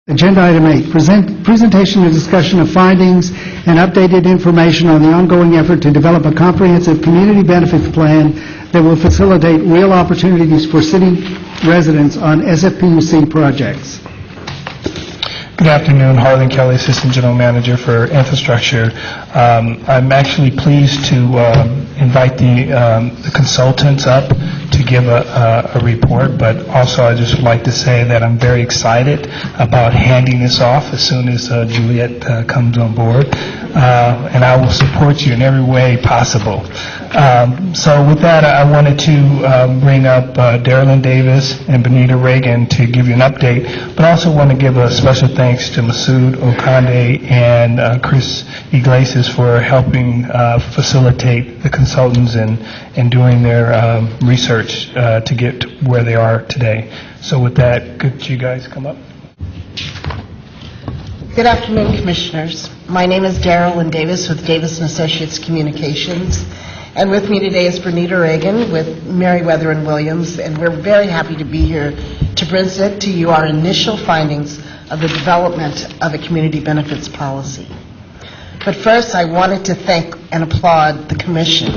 Agenda item 8, presentation and discussion of findings and updated information on the ongoing effort to develop a comprehensive community benefits plan that will facilitate real opportunities for city residents on SFPUC projects. Good afternoon, Harlan Kelly, Assistant General Manager for Infrastructure. I'm actually pleased to invite the consultants up to give a report, but also I just would like to say that I'm very excited about handing this off as soon as Juliet comes on board, and I will support you in every way possible. So with that, I wanted to bring up Darylyn Davis and Benita Reagan to give you an update, but also want to give a special thanks to Masood Okande and Chris Iglesias for helping facilitate the consultants and doing their research to get to where they are today. So with that, could you guys come up? Good afternoon, Commissioners. My name is Darylyn Davis with Davis & Associates Communications, and with me today is Benita Reagan with Merriwether and Williams, and we're very happy to be here to present to you our initial findings of the development of a community benefits policy. But first, I wanted to thank and applaud the Commission,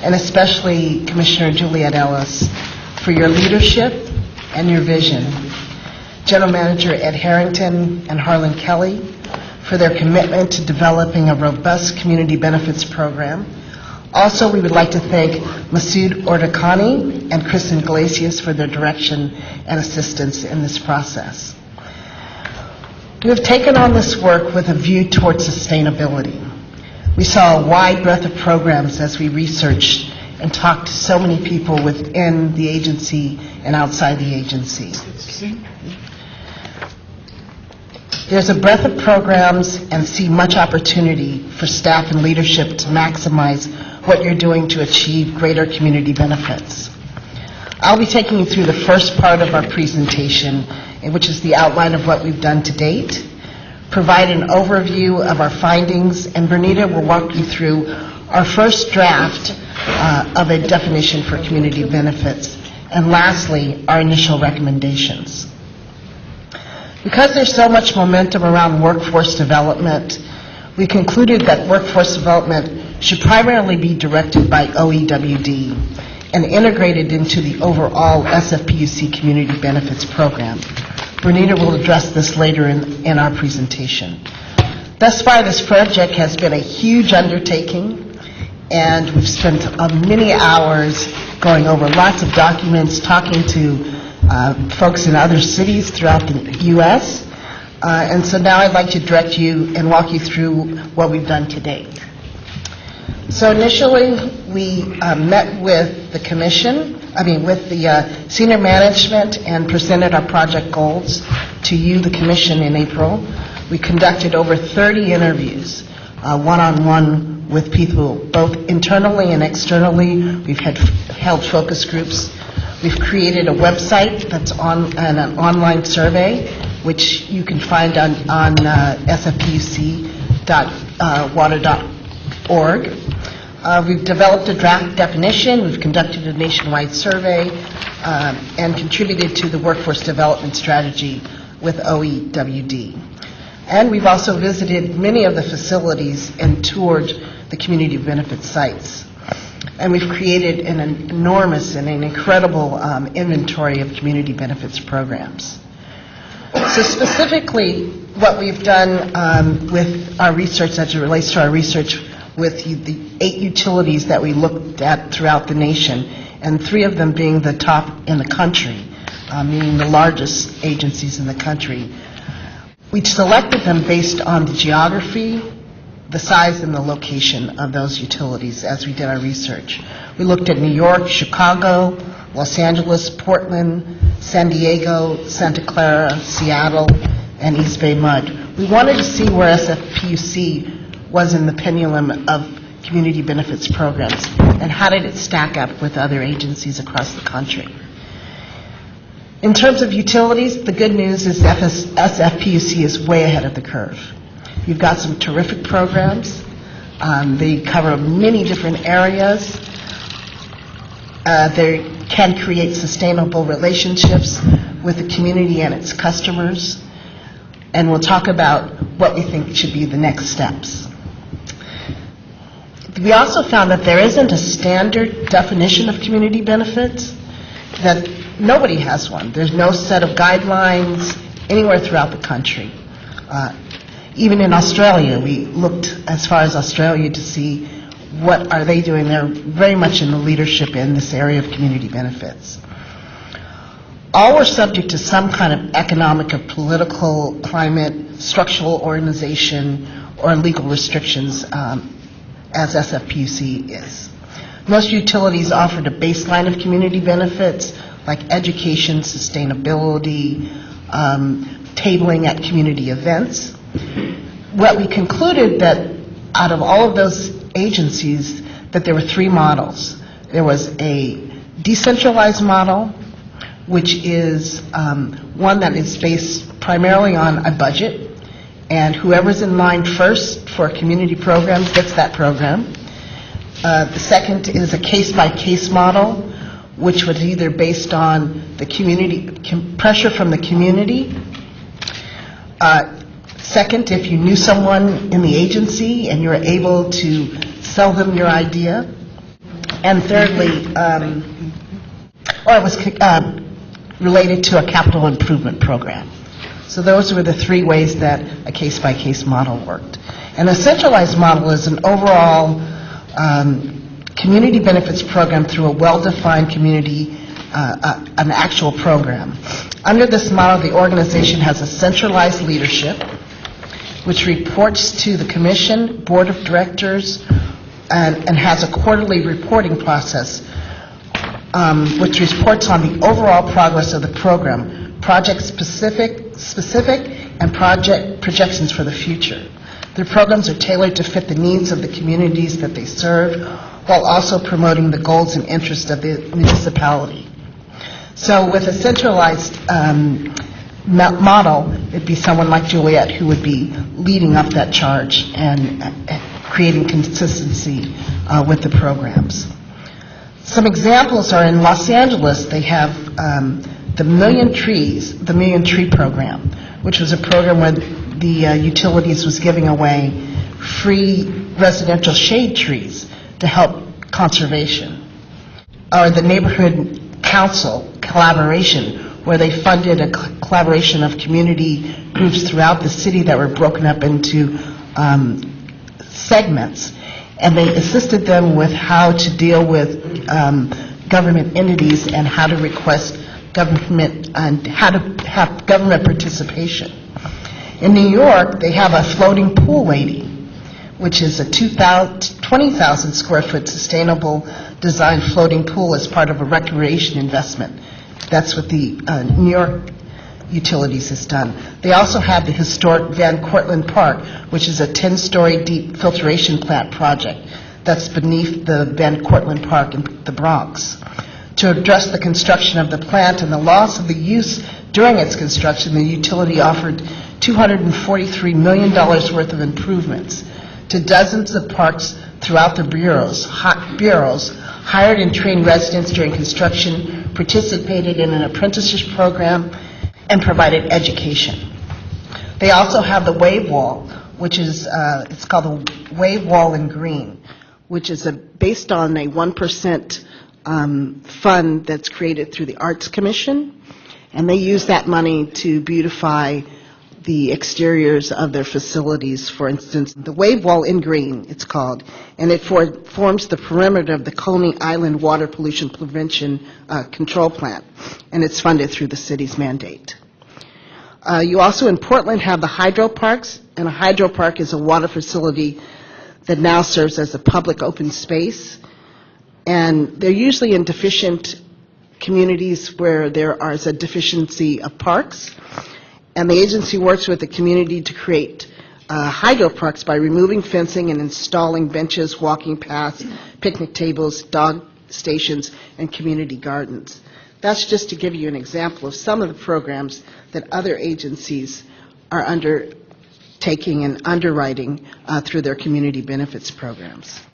and especially Commissioner Juliet Ellis, for your leadership and your vision. General Manager Ed Harrington and Harlan Kelly for their commitment to developing a robust community benefits program. Also, we would like to thank Masood Ordakani and Chris Iglesias for their direction and assistance in this process. We have taken on this work with a view towards sustainability. We saw a wide breadth of programs as we researched and talked to so many people within the agency and outside the agency. There's a breadth of programs and see much opportunity for staff and leadership to maximize what you're doing to achieve greater community benefits. I'll be taking you through the first part of our presentation, which is the outline of what we've done to date, provide an overview of our findings, and Benita will walk you through our first draft of a definition for community benefits, and lastly, our initial recommendations. Because there's so much momentum around workforce development, we concluded that workforce development should primarily be directed by OEWD and integrated into the overall SFPUC community benefits program. Benita will address this later in our presentation. Thus far, this project has been a huge undertaking, and we've spent many hours going over lots of documents, talking to folks in other cities throughout the U.S., and so now I'd like to direct you and walk you through what we've done to date. So initially, we met with the Commission, with the senior management, and presented our project goals to you, the Commission, in April. We conducted over 30 interviews, one-on-one with people, both internally and externally. We've held focus groups. We've created a website that's on an online survey, which you can find on sfpuc.water.org. We've developed a draft definition. We've conducted a nationwide survey and contributed to the workforce development strategy with OEWD. And we've also visited many of the facilities and toured the community benefit sites. And we've created an enormous and an incredible inventory of community benefits programs. So specifically, what we've done with our research, as it relates to our research with the 8 utilities that we looked at throughout the nation, and 3 of them being the top in the country, meaning the largest agencies in the country. We selected them based on the geography, the size, and the location of those utilities as we did our research. We looked at New York, Chicago, Los Angeles, Portland, San Diego, Santa Clara, Seattle, and East Bay Mud. We wanted to see where SFPUC was in the pendulum of community benefits programs and how did it stack up with other agencies across the country. In terms of utilities, the good news is SFPUC is way ahead of the curve. You've got some terrific programs. They cover many different areas. They can create sustainable relationships with the community and its customers. and we'll talk about what we think should be the next steps. We also found that there isn't a standard definition of community benefits, that nobody has one. There's no set of guidelines anywhere throughout the country. Even in Australia, we looked as far as Australia to see what are they doing. They're very much in the leadership in this area of community benefits. All were subject to some kind of economic or political, climate, structural organization, or legal restrictions, as SFPUC is. Most utilities offered a baseline of community benefits like education, sustainability, tabling at community events. What we concluded that out of all of those agencies, that there were three models. There was a decentralized model, which is one that is based primarily on a budget, and whoever's in line first for a community program gets that program. The second is a case-by-case model, which was either based on the community pressure from the community. Second, if you knew someone in the agency and you were able to sell them your idea. And thirdly, or it was related to a capital improvement program. So those were the three ways that a case-by-case model worked. And a centralized model is an overall community benefits program through a well-defined community, an actual program. Under this model, the organization has a centralized leadership, which reports to the commission, board of directors, and has a quarterly reporting process, which reports on the overall progress of the program, project specific and project projections for the future. Their programs are tailored to fit the needs of the communities that they serve, while also promoting the goals and interests of the municipality. So with a centralized model, it'd be someone like Juliet who would be leading up that charge and creating consistency with the programs. Some examples are in Los Angeles. They have the Million Tree Program, which was a program where the utilities was giving away free residential shade trees to help conservation. Or the Neighborhood Council Collaboration, where they funded a collaboration of community groups throughout the city that were broken up into segments, and they assisted them with how to deal with government entities and how to request government and how to have government participation. In New York, they have a floating pool lady, which is a 20,000 square foot sustainable design floating pool as part of a recreation investment. That's what the New York Utilities has done. They also have the historic Van Cortlandt Park, which is a 10-story deep filtration plant project that's beneath the Van Cortlandt Park in the Bronx. To address the construction of the plant and the loss of the use during its construction, the utility offered $243 million worth of improvements to dozens of parks throughout the bureaus, hired and trained residents during construction, participated in an apprenticeship program, and provided education. They also have the Wave Wall, which is, it's called the Wave Wall in Green, which is based on a 1% fund that's created through the Arts Commission, and they use that money to beautify the exteriors of their facilities. For instance, the Wave Wall in Green, it's called, and it forms the perimeter of the Coney Island Water Pollution Prevention Control Plant, and it's funded through the city's mandate. You also in Portland have the hydro parks, and a hydro park is a water facility that now serves as a public open space, and they're usually in deficient communities where there is a deficiency of parks. And the agency works with the community to create hydro parks by removing fencing and installing benches, walking paths, picnic tables, dog stations, and community gardens. That's just to give you an example of some of the programs that other agencies are undertaking and underwriting through their community benefits programs.